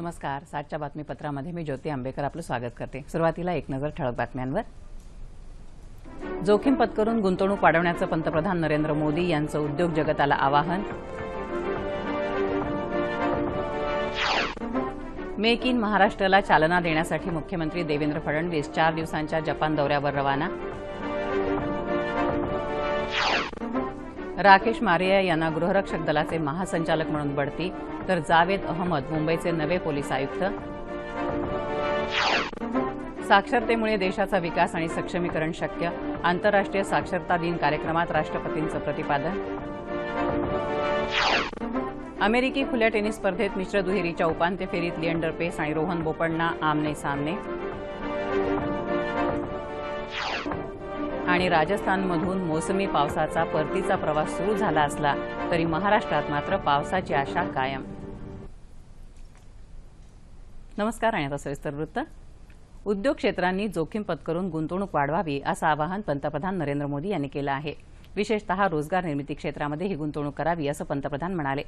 नमस्कार. 7च्या बातमीपत्रामध्ये मी ज्योती आंबेकर आपलं स्वागत करते. सुरुवातीला एक नजर ठळक बातम्यांवर. जोखीम पत्करून गुंतवणूक वाढवण्याचं पंतप्रधान नरेंद्र मोदी यांचं उद्योग जगताला आवाहन. मेक इन महाराष्ट्राला चालना देण्यासाठी मुख्यमंत्री देवेंद्र फडणवीस 4 दिवसांच्या जपान दौऱ्यावर रवाना. राकेश मारिया यांना गृहरक्षक दलाचे महासंचालक म्हणून बढती, तर जावेद अहमद मुंबईचे नवे पोलीस आयुक्त. साक्षरतेमुळे देशाचा विकास आणि सक्षमीकरण शक्य, आंतरराष्ट्रीय साक्षरता दिन कार्यक्रमात राष्ट्रपतींचं प्रतिपादन. अमेरिकी खुल्या टेनिस स्पर्धेत मिश्र दुहेरीच्या उपांत्य फेरीत लिएंडर पेस आणि रोहन बोपण्णा आमने सामने. आणि राजस्थानमधून मोसमी पावसाचा परतीचा प्रवास सुरू झाला असला तरी महाराष्ट्रात मात्र पावसाची आशा कायम. नमस्कार. आणि आता सविस्तर वृत्त. उद्योग क्षेत्रांनी जोखीम पत्करून गुंतवणूक वाढवावी असं आवाहन पंतप्रधान नरेंद्र मोदी यांनी केलं आहे. विशेषतः रोजगार निर्मिती क्षेत्रामध्ये ही गुंतवणूक करावी असं पंतप्रधान म्हणाले.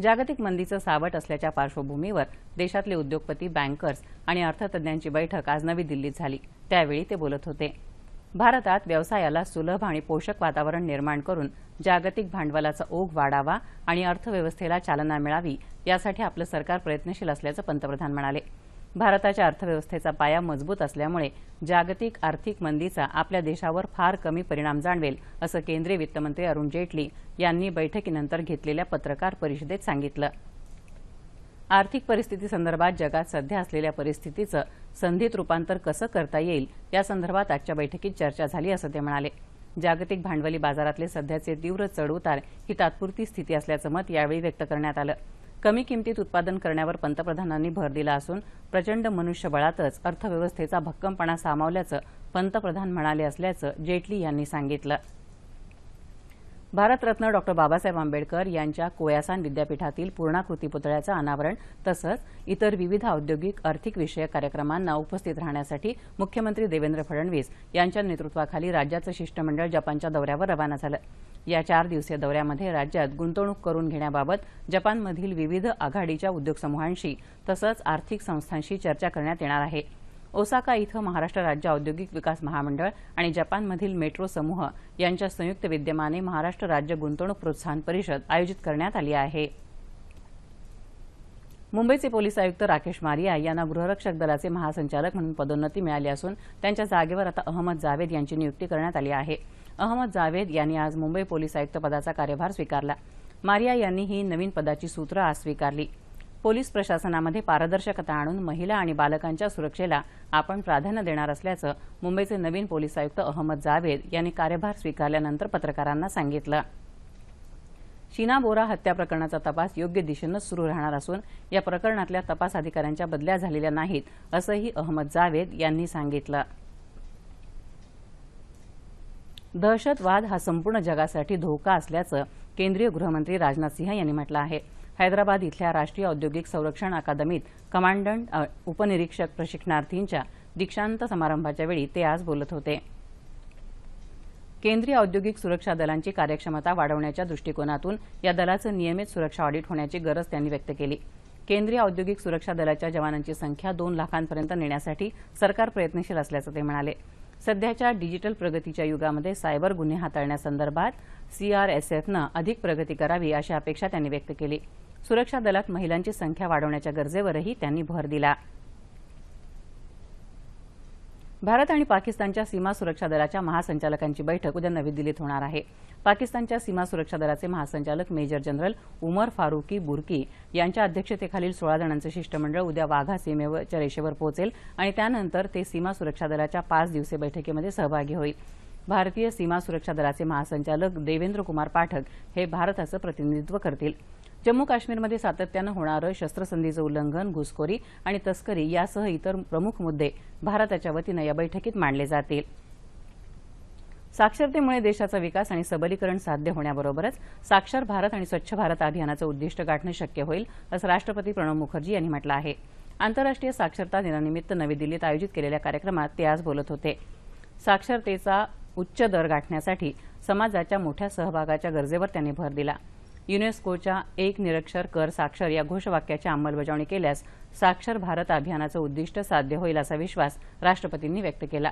जागतिक मंदीचं सावट असल्याच्या पार्श्वभूमीवर देशातले उद्योगपती, बँकर्स आणि अर्थतज्ञांची बैठक आज नवी दिल्लीत झाली. त्यावेळी ते बोलत होते. भारतात व्यवसायाला सुलभ आणि पोषक वातावरण निर्माण करून जागतिक भांडवलाचा ओघ वाढावा आणि अर्थव्यवस्थेला चालना मिळावी यासाठी आपलं सरकार प्रयत्नशील असल्याचं पंतप्रधान म्हणाले. भारताच्या अर्थव्यवस्थेचा पाया मजबूत असल्यामुळे जागतिक आर्थिक मंदीचा आपल्या देशावर फार कमी परिणाम जाणवेल असं केंद्रीय वित्तमंत्री अरुण जेटली यांनी बैठकीनंतर घेतलेल्या पत्रकार परिषदेत सांगितलं. आर्थिक परिस्थितीसंदर्भात जगात सध्या असलेल्या परिस्थितीचं संधीत रूपांतर कसं करता येईल यासंदर्भात आजच्या बैठकीत चर्चा झाली असं ते म्हणाले. जागतिक भांडवली बाजारातले सध्याचे तीव्र चढउतार ही तात्पुरती स्थिती असल्याचं मत यावेळी व्यक्त करण्यात आलं. कमी किमतीत उत्पादन करण्यावर पंतप्रधानांनी भर दिला असून प्रचंड मनुष्यबळातच अर्थव्यवस्थेचा भक्कमपणा सामावल्याचं पंतप्रधान म्हणाले असल्याचं जेटली यांनी सांगितलं. भारतरत्न डॉ. बाबासाहेब आंबेडकर यांच्या कोयासान विद्यापीठातील पूर्णाकृती पुतळ्याचं अनावरण तसंच इतर विविध औद्योगिक आर्थिक विषयक कार्यक्रमांना उपस्थित राहण्यासाठी मुख्यमंत्री देवेंद्र फडणवीस यांच्या नेतृत्वाखाली राज्याचं शिष्टमंडळ जपानच्या दौऱ्यावर रवाना झालं. या 4 दिवसीय दौऱ्यामध्ये राज्यात गुंतवणूक करून घेण्याबाबत जपानमधील विविध आघाडीच्या उद्योग समूहांशी तसंच आर्थिक संस्थांशी चर्चा करण्यात येणार आहे. ओसाका इथं महाराष्ट्र राज्य औद्योगिक विकास महामंडळ आणि जपानमधील मेट्रो समूह यांच्या संयुक्त विद्यमाने महाराष्ट्र राज्य गुंतवणूक प्रोत्साहन परिषद आयोजित करण्यात आली आहे. मुंबईचे पोलीस आयुक्त राकेश मारिया यांना गृहरक्षक दलाचे महासंचालक म्हणून पदोन्नती मिळाली असून त्यांच्या जागेवर आता अहमद जावेद यांची नियुक्ती करण्यात आली आहे. अहमद जावेद यांनी आज मुंबई पोलीस आयुक्त पदाचा कार्यभार स्वीकारला. मारिया यांनी ही नवीन पदाची सूत्र आज स्वीकारली. पोलीस प्रशासनामध्ये पारदर्शकता आणून महिला आणि बालकांच्या सुरक्षेला आपण प्राधान्य देणार असल्याचं मुंबईचे नवीन पोलीस आयुक्त अहमद जावेद यांनी कार्यभार स्वीकारल्यानंतर पत्रकारांना सांगितलं. शीना बोरा हत्या प्रकरणाचा तपास योग्य दिशेनं सुरू राहणार असून या प्रकरणातल्या तपास अधिकाऱ्यांच्या बदल्या झालेल्या नाहीत असंही अहमद जावेद यांनी सांगितलं. दहशतवाद हा संपूर्ण जगासाठी धोका असल्याचं केंद्रीय गृहमंत्री राजनाथ सिंह यांनी म्हटलं आहे. हैदराबाद इथल्या राष्ट्रीय औद्योगिक संरक्षण अकादमीत कमांडंट उपनिरीक्षक प्रशिक्षणार्थींच्या दीक्षांत समारंभाच्या वेळी ते आज बोलत होते. केंद्रीय औद्योगिक सुरक्षा दलांची कार्यक्षमता वाढवण्याच्या दृष्टिकोनातून या दलाचं नियमित सुरक्षा ऑडिट होण्याची गरज त्यांनी व्यक्त केली. केंद्रीय औद्योगिक सुरक्षा दलाच्या जवानांची संख्या 2 लाखांपर्यंत नेण्यासाठी सरकार प्रयत्नशील असल्याचं ते म्हणाले. सध्याच्या डिजिटल प्रगतीच्या युगामध्ये सायबर गुन्हे हाताळण्यासंदर्भात सीआरएसएफनं अधिक प्रगती करावी अशी अपेक्षा त्यांनी व्यक्त केली. सुरक्षा दलात महिलांची संख्या वाढवण्याच्या गरजेवरही त्यांनी भर दिला. भारत आणि पाकिस्तानच्या सीमा सुरक्षा दलाच्या महासंचालकांची बैठक उद्या नवी दिल्लीत होणार आहे. पाकिस्तानच्या सीमा सुरक्षा दलाचे महासंचालक मेजर जनरल उमर फारुकी बुर्की यांच्या अध्यक्षतेखालील 16 जणांचं शिष्टमंडळ उद्या वाघा सीमेवरच्या रेषेवर पोहोचेल आणि त्यानंतर ते सीमा सुरक्षा दलाच्या 5 दिवसीय बैठकीमध्ये सहभागी होईल. भारतीय सीमा सुरक्षा दलाचे महासंचालक देवेंद्र कुमार पाठक हे भारताचं प्रतिनिधित्व करतील. जम्मू काश्मीरमध्ये सातत्यानं होणारं शस्त्रसंधीचं उल्लंघन, घुसखोरी आणि तस्करी यासह इतर प्रमुख मुद्दे भारताच्या वतीनं या बैठकीत मांडले जातील. साक्षरतेमुळे देशाचा विकास आणि सबलीकरण साध्य होण्याबरोबरच साक्षर भारत आणि स्वच्छ भारत अभियानाचं उद्दिष्ट गाठणं शक्य होईल असं राष्ट्रपती प्रणव मुखर्जी यांनी म्हटलं आहे. आंतरराष्ट्रीय साक्षरता दिनानिमित्त नवी दिल्लीत आयोजित केलेल्या कार्यक्रमात ते आज बोलत होते. साक्षरतेचा उच्च दर गाठण्यासाठी समाजाच्या मोठ्या सहभागाच्या गरजेवर त्यांनी भर दिला. युनेस्कोच्या एक निरक्षर कर साक्षर या घोषवाक्याची अंमलबजावणी केल्यास साक्षर भारत अभियानाचं उद्दिष्ट साध्य होईल असा विश्वास राष्ट्रपतींनी व्यक्त केला।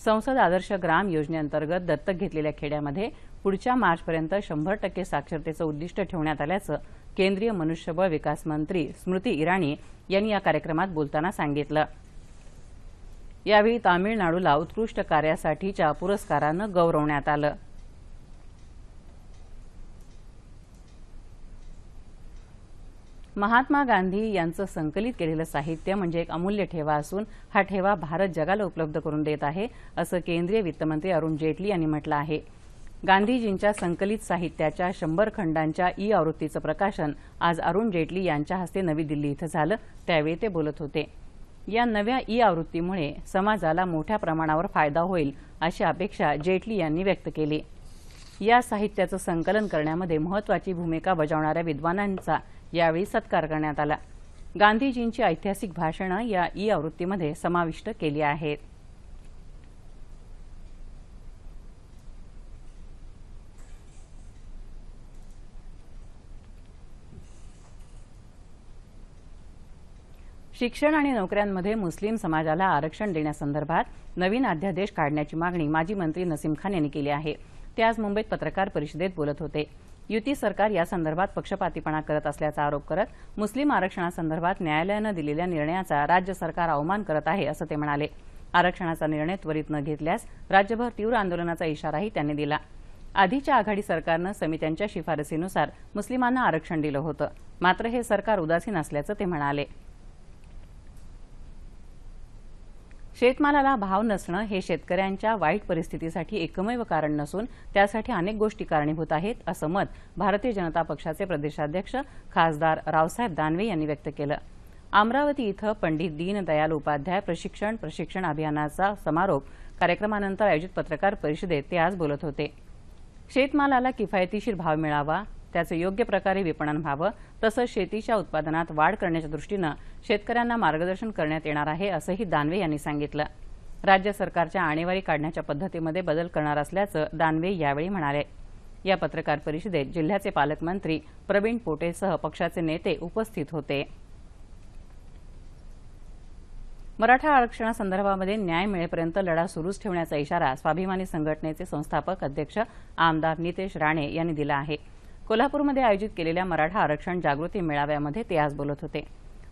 संसद आदर्श ग्राम योजनेअंतर्गत दत्तक घेतलेल्या खेड्यामध्ये पुढच्या मार्चपर्यंत 100% साक्षरतेचं उद्दिष्ट ठेवण्यात आल्याचं केंद्रीय मनुष्यबळ विकास मंत्री स्मृती इराणी यांनी या कार्यक्रमात बोलताना सांगितलं। यावेळी तामिळनाडूला उत्कृष्ट कार्यासाठीच्या पुरस्कारानं गौरवण्यात आलं। महात्मा गांधी यांचं संकलित केलेलं साहित्य म्हणजे एक अमूल्य ठेवा असून हा ठेवा भारत जगाला उपलब्ध करून देत आहे असं केंद्रीय वित्तमंत्री अरुण जेटली यांनी म्हटलं आहे। गांधीजींच्या संकलित साहित्याच्या 100 खंडांच्या ई आवृत्तीचं प्रकाशन आज अरुण जेटली यांच्या हस्ते नवी दिल्ली इथं झालं, त्यावेळी ते बोलत होते। या नव्या ई आवृत्तीमुळे समाजाला मोठ्या प्रमाणावर फायदा होईल अशी अपेक्षा जेटली यांनी व्यक्त केली। या साहित्याचं संकलन करण्यामध्ये महत्त्वाची भूमिका बजावणाऱ्या विद्वानांचा यावेळी सत्कार करण्यात आला। गांधीजींची ऐतिहासिक भाषणं या ई आवृत्तीमध्ये समाविष्ट केली आहेत। शिक्षण आणि नोकऱ्यांमध्ये मुस्लिम समाजाला आरक्षण देण्यासंदर्भात नवीन अध्यादेश काढण्याची मागणी माजी मंत्री नसीम खान यांनी केली आहे। ते आज मुंबईत पत्रकार परिषदेत बोलत होते। युती सरकार या संदर्भात पक्षपातीपणा करत असल्याचा आरोप करत मुस्लिम आरक्षणासंदर्भात न्यायालयानं दिलेल्या निर्णयाचा राज्य सरकार अवमान करत आहे असं ते म्हणाले। आरक्षणाचा निर्णय त्वरित न घेतल्यास राज्यभर तीव्र आंदोलनाचा इशाराही त्यांनी दिला। आधीच्या आघाडी सरकारनं समित्यांच्या शिफारसीनुसार मुस्लिमांना आरक्षण दिलं होतं, मात्र हे सरकार उदासीन असल्याचं ते म्हणाले। शेतमालाला भाव नसणं हे शेतकऱ्यांच्या वाईट परिस्थितीसाठी एकमेव कारण नसून त्यासाठी अनेक गोष्टी कारणीभूत आहेत असं मत भारतीय जनता पक्षाचे प्रदेशाध्यक्ष खासदार रावसाहेब दानवे यांनी व्यक्त केलं। अमरावती इथं पंडित दीनदयाल उपाध्याय प्रशिक्षण अभियानाचा समारोप कार्यक्रमानंतर आयोजित पत्रकार परिषदेत ते आज बोलत होते। शेतमालाला किफायतशीर भाव मिळावा, त्याचं योग्य प्रकारे विपणन व्हावं, तसंच शेतीच्या उत्पादनात वाढ करण्याच्या दृष्टीनं शेतकऱ्यांना मार्गदर्शन करण्यात येणार आहे असंही दानवे यांनी सांगितलं। राज्य सरकारच्या आणेवारी काढण्याच्या पद्धतीमध्ये बदल करणार असल्याचं दानवे यावेळी म्हणाले। या पत्रकार परिषदेत जिल्ह्याचे पालकमंत्री प्रवीण पोटेसह पक्षाचे नेते उपस्थित होते। मराठा आरक्षणासंदर्भामध्ये न्याय मिळेपर्यंत लढा सुरूच ठेवण्याचा इशारा स्वाभिमानी संघटनेचे संस्थापक अध्यक्ष आमदार नितेश राणे यांनी दिला आहे। कोल्हापूरमध्ये आयोजित केलेल्या मराठा आरक्षण जागृती मेळाव्यामध्ये ते आज बोलत होते।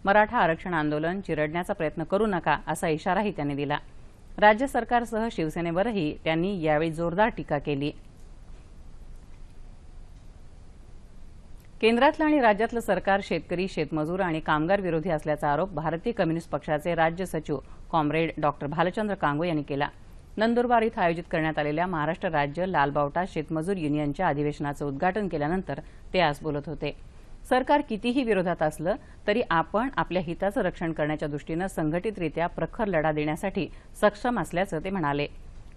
मराठा आरक्षण आंदोलन चिरडण्याचा प्रयत्न करू नका असा इशाराही त्यांनी दिला। राज्य सरकारसह शिवसेनेवरही त्यांनी यावेळी जोरदार टीका केली। केंद्रातलं आणि राज्यातलं सरकार शेतकरी, शेतमजूर आणि कामगार विरोधी असल्याचा आरोप भारतीय कम्युनिस्ट पक्षाचे राज्य सचिव कॉम्रेड डॉक्टर भालचंद्र कांगो यांनी केला। नंदुरबार इथं आयोजित करण्यात आलेल्या महाराष्ट्र राज्य लालबावटा शेतमजूर युनियनच्या अधिवेशनाचं उद्घाटन केल्यानंतर ते आज बोलत होते। सरकार कितीही विरोधात असलं तरी आपण आपल्या हिताचं रक्षण करण्याच्या दृष्टीनं संघटितरित्या प्रखर लढा देण्यासाठी सक्षम असल्याचं ते म्हणाले।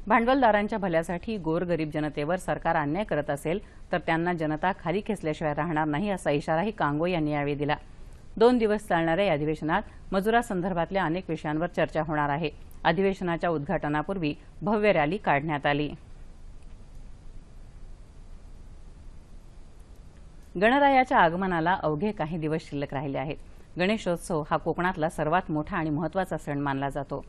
भांडवलदारांच्या भल्यासाठी गोरगरीब जनतेवर सरकार अन्याय करत असेल तर त्यांना जनता खाली खेचल्याशिवाय राहणार नाही असा इशाराही कांगो यांनी यावेळी दिला। 2 दिवस चालणाऱ्या या अधिवेशनात मजुरासंदर्भातल्या अनेक विषयांवर चर्चा होणार आहे। अधिवेशनाच्या उद्घाटनापूर्वी भव्य रॅली काढण्यात आली। गणरायाच्या आगमनाला अवघे काही दिवस शिल्लक राहिले आहेत। गणेशोत्सव हा कोकणातला सर्वात मोठा आणि महत्त्वाचा सण मानला जातो।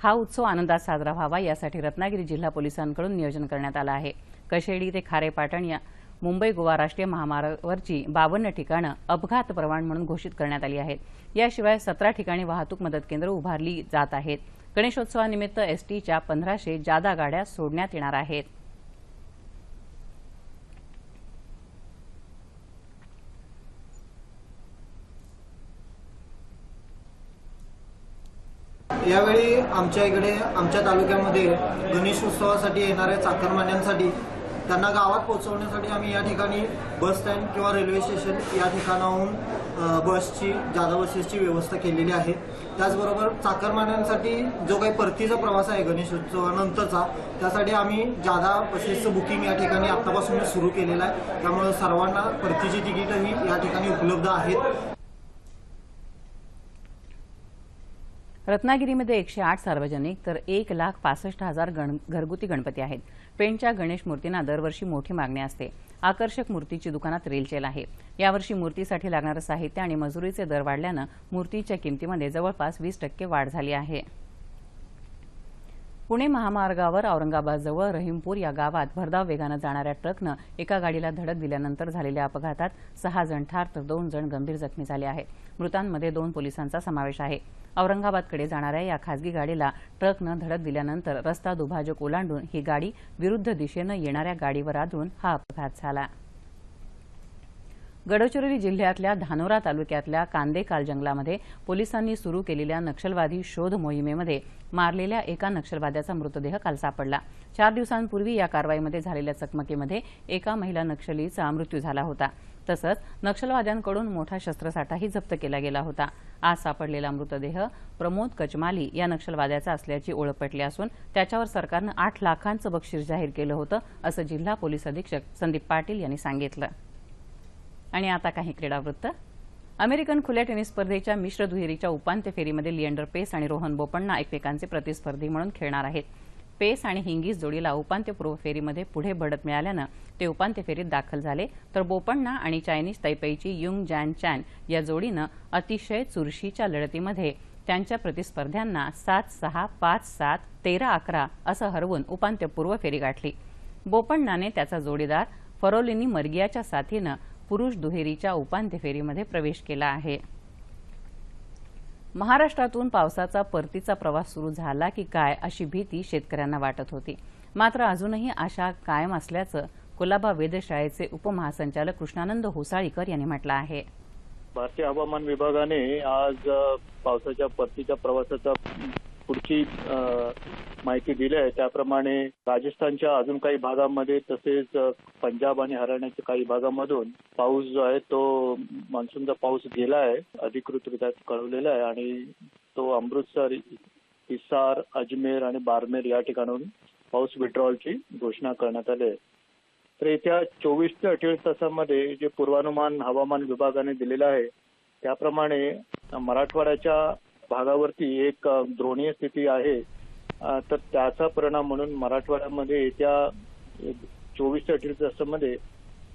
हा उत्सव आनंदात साजरा व्हावा यासाठी रत्नागिरी जिल्हा पोलिसांकडून नियोजन करण्यात आलं आहे। कशेडी ते खारेपाटण या मुंबई गोवा राष्ट्रीय महामार्गावरची 52 ठिकाणं अपघात प्रवण म्हणून घोषित करण्यात आली आहेत। याशिवाय 17 ठिकाणी वाहतूक मदत केंद्र उभारली जात आहेत। गणेशोत्सवानिमित्त एसटीच्या 1500 जादा गाड्या सोडण्यात येणार आहेत। यावेळी आमच्या इकडे आमच्या तालुक्यामध्ये गणेशोत्सवासाठी येणाऱ्या चाकरमान्यांसाठी त्यांना गावात पोहोचवण्यासाठी आम्ही या ठिकाणी बस स्टँड किंवा रेल्वे स्टेशन या ठिकाणाहून जादा बसेसची व्यवस्था केलेली आहे। त्याचबरोबर चाकरमान्यांसाठी जो काही परतीचा प्रवास आहे गणेशोत्सवानंतरचा त्यासाठी आम्ही जादा बसेसचं बुकिंग या ठिकाणी आतापासून सुरू केलेलं आहे। त्यामुळे सर्वांना परतीची तिकीटही या ठिकाणी उपलब्ध आहेत। रत्नागिरीमध्ये 108 सार्वजनिक तर 1,65,000 घरगुती गणपती आहेत. पेणच्या गणेश मूर्तींना दरवर्षी मोठी मागणी असते. आकर्षक मूर्तीची दुकानात रेलचेल आहे. यावर्षी मूर्तीसाठी लागणारं साहित्य आणि मजुरीचे दर वाढल्यानं मूर्तीच्या किमतीमध्ये जवळपास 20% वाढ झाली आहे. पुणे महामार्गावर औरंगाबादजवळ रहीमपूर या गावात भरधाव वेगानं जाणाऱ्या ट्रकनं एका गाडीला धडक दिल्यानंतर झालेल्या अपघातात 6 जण ठार तर 2 जण गंभीर जखमी झाले आहेत. मृतांमध्ये 2 पोलिसांचा समावेश आहे. औरंगाबादकडे जाणाऱ्या या खासगी गाडीला ट्रकनं धडक दिल्यानंतर रस्ता दुभाजक ओलांडून ही गाडी विरुद्ध दिशेनं येणाऱ्या गाडीवर आदळून हा अपघात झाला. गडचिरोली जिल्ह्यातल्या धानोरा तालुक्यातल्या कांदेकाल जंगलामध्ये पोलिसांनी सुरू केलेल्या नक्षलवादी शोध मोहिमेमध्ये मारलेल्या एका नक्षलवाद्याचा मृतदेह काल सापडला. 4 दिवसांपूर्वी या कारवाईमध्ये झालेल्या चकमकीमध्ये एका महिला नक्षलीचा मृत्यू झाला होता. तसंच नक्षलवाद्यांकडून मोठा शस्त्रसाठाही जप्त केला गेला होता. आज सापडलेला मृतदेह प्रमोद कचमाली या नक्षलवाद्याचा असल्याची ओळख पटली असून त्याच्यावर सरकारनं 8 लाखांचं बक्षीस जाहीर केलं होतं, असं जिल्हा पोलीस अधीक्षक संदीप पाटील यांनी सांगितलं. आणि आता काही क्रीडावृत्त. अमेरिकन खुल्या टेनिस स्पर्धेच्या मिश्र दुहेरीच्या उपांत्य फेरीमध्ये लिएंडर पेस आणि रोहन बोपण्णा एकमेकांचे प्रतिस्पर्धी म्हणून खेळणार आहेत. पेस आणि हिंगीज जोडीला उपांत्यपूर्व फेरीमध्ये पुढे बढत मिळाल्यानं ते उपांत्य फेरीत दाखल झाले, तर बोपण्णा आणि चायनीज तैपेईची युंग जॅन चॅन या जोडीनं अतिशय चुरशीच्या लढतीमध्ये त्यांच्या प्रतिस्पर्ध्यांना 7-6, 5-7, 13-11 असं हरवून उपांत्यपूर्व फेरी गाठली. बोपण्णाने त्याचा जोडीदार फरोलिनी मर्गियाच्या साथीनं पुरुष दुहेरीच्या उपांत्य फेरीमध्ये प्रवेश केला आहे. महाराष्ट्रातून पावसाचा परतीचा प्रवास सुरू झाला की काय अशी भीती शेतकऱ्यांना वाटत होती. मात्र अजूनही आशा कायम असल्याचं कुलाबा वेधशाळेचे उपमहासंचालक कृष्णानंद होसाळीकर यांनी म्हटलं आहे. भारतीय हवामान विभागाने आज पावसाच्या परतीच्या प्रवासाचा पुढची माहिती दिली आहे. त्याप्रमाणे राजस्थानच्या अजून काही भागांमध्ये तसेच पंजाब आणि हरियाणाच्या काही भागांमधून पाऊस जो आहे तो मान्सूनचा पाऊस गेला आहे, अधिकृतरित्या कळवलेला आहे आणि तो अमृतसर, हिसार, अजमेर आणि बारमेर या ठिकाणाहून पाऊस विड्रॉलची घोषणा करण्यात आली आहे. तर येत्या 24 ते 48 तासांमध्ये जे पूर्वानुमान हवामान विभागाने दिलेलं आहे त्याप्रमाणे मराठवाड्याच्या भागावरती एक द्रोणीय स्थिती आहे. तर त्याचा परिणाम म्हणून मराठवाड्यामध्ये येत्या 24 ते 48 तासांमध्ये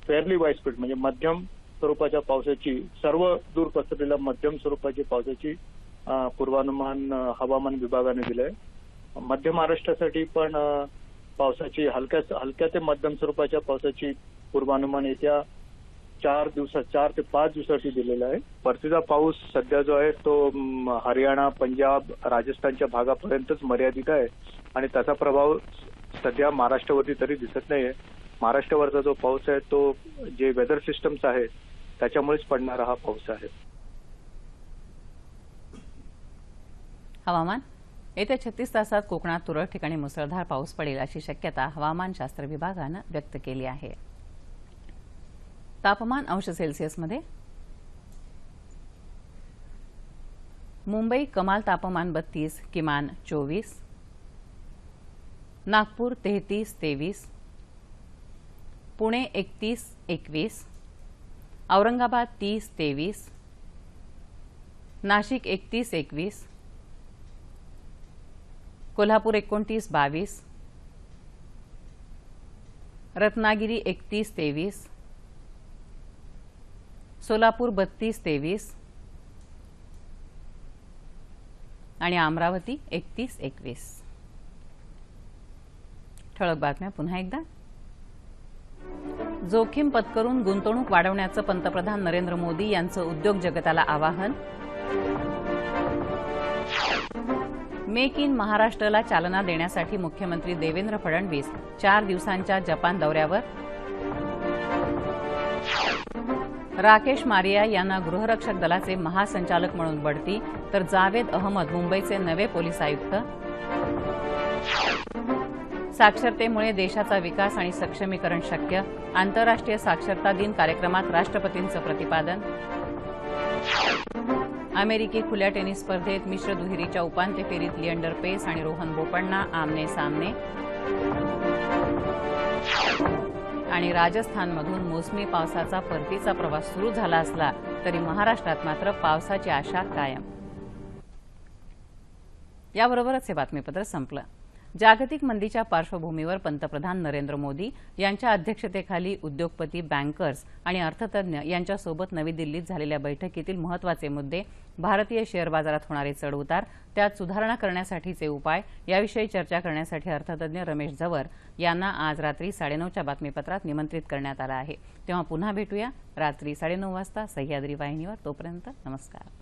फेअरली वाईडस्प्रेड म्हणजे मध्यम स्वरूपाच्या पावसाची, सर्व दूर पसरलेल्या मध्यम स्वरूपाची पावसाची पूर्वानुमान हवामान विभागाने दिलं आहे. मध्य महाराष्ट्रासाठी पण पावसाची हलक्या ते मध्यम स्वरूपाच्या पावसाची पूर्वानुमान येत्या 4 ते 5 दिवसासाठी दिलेला आहे. परतीचा पाऊस सध्या जो आहे तो हरियाणा, पंजाब, राजस्थानच्या भागापर्यंतच मर्यादित आहे आणि त्याचा प्रभाव सध्या महाराष्ट्रावरती तरी दिसत नाहीये. महाराष्ट्रावरचा जो पाऊस आहे तो जे वेदर सिस्टम्स आहे त्याच्यामुळेच पडणारा हा पाऊस आहे. हवामान. येत्या 36 तासात कोकणात तुरळक ठिकाणी मुसळधार पाऊस पडेल अशी शक्यता हवामानशास्त्र विभागानं व्यक्त केली आहे. तापमान अंश सेल्सिअसमध्ये. मुंबई कमाल तापमान 32, किमान 24. नागपूर 33-23. पुणे 31-21. औरंगाबाद 30-23. नाशिक 31-21. कोल्हापूर 29-22. रत्नागिरी 31-23. सोलापूर 32-23 आणि अमरावती 31-21. ठळक बातम्या पुन्हा एकदा. जोखीम पत्करून गुंतवणूक वाढवण्याचं पंतप्रधान नरेंद्र मोदी यांचं उद्योग जगताला आवाहन. मेक इन महाराष्ट्रला चालना देण्यासाठी मुख्यमंत्री देवेंद्र फडणवीस 4 दिवसांच्या जपान दौऱ्यावर. राकेश मारिया यांना गृहरक्षक दलाचे महासंचालक म्हणून बढती, तर जावेद अहमद मुंबईचे नवे पोलीस आयुक्त. साक्षरतेमुळे देशाचा विकास आणि सक्षमीकरण शक्य, आंतरराष्ट्रीय साक्षरता दिन कार्यक्रमात राष्ट्रपतींचं प्रतिपादन. अमेरिकी खुल्या टेनिस स्पर्धेत मिश्र दुहेरीच्या उपांत्य फेरीत लिएंडर पेस आणि रोहन बोपण्णा आमने सामने. आणि राजस्थानमधून मोसमी पावसाचा परतीचा प्रवास सुरू झाला असला तरी महाराष्ट्रात मात्र पावसाची आशा कायम. याबरोबरच हे बातमीपत्र संपलं. जागतिक मंदीच्या पार्श्वभूमीवर पंतप्रधान नरेंद्र मोदी यांच्या अध्यक्षतेखाली उद्योगपती, बँकर्स आणि अर्थतज्ञ यांच्यासोबत नवी दिल्लीत झालेल्या बैठकीतील महत्त्वाचे मुद्दे, भारतीय शेअर बाजारात होणारे चढउतार, त्यात सुधारणा करण्यासाठीचे उपाय याविषयी चर्चा करण्यासाठी अर्थतज्ञ रमेश झवर यांना आज रात्री 9:30च्या बातमीपत्रात निमंत्रित करण्यात आलं आहे. तेव्हा पुन्हा भेटूया रात्री 9:30 वाजता सह्याद्री वाहिनीवर. तोपर्यंत नमस्कार.